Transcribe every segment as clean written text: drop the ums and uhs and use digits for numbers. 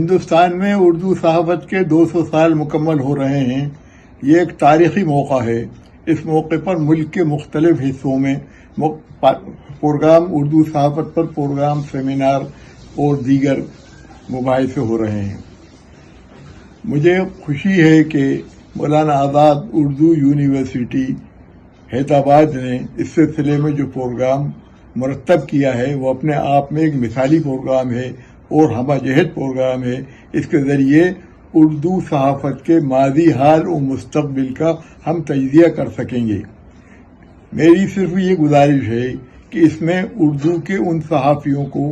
हिंदुस्तान में उर्दू सहाफ़त के 200 साल मुकम्मल हो रहे हैं। ये एक तारीख़ी मौका है। इस मौके पर मुल्क के मुख्तलिफ हिस्सों में प्रोग्राम, उर्दू सहाफ़त पर प्रोग्राम, सेमिनार और दीगर मुबाहिसे हो रहे हैं। मुझे खुशी है कि मौलाना आज़ाद उर्दू यूनिवर्सिटी हैदराबाद ने इस सिलसिले में जो प्रोग्राम मुरतब किया है वो अपने आप में एक मिसाली प्रोग्राम है और हमजहत प्रोग्राम है। इसके ज़रिए उर्दू सहाफ़त के माजी, हाल और मुस्तक़बिल का हम तजिया कर सकेंगे। मेरी सिर्फ ये गुजारिश है कि इसमें उर्दू के उन सहाफ़ियों को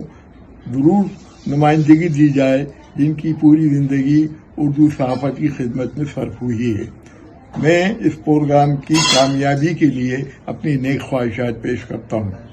ज़रूर नुमाइंदगी दी जाए जिनकी पूरी ज़िंदगी उर्दू सहाफ़त की खिदमत में सर्फ हुई है। मैं इस प्रोग्राम की कामयाबी के लिए अपनी नेक ख्वाहिशात पेश करता हूँ।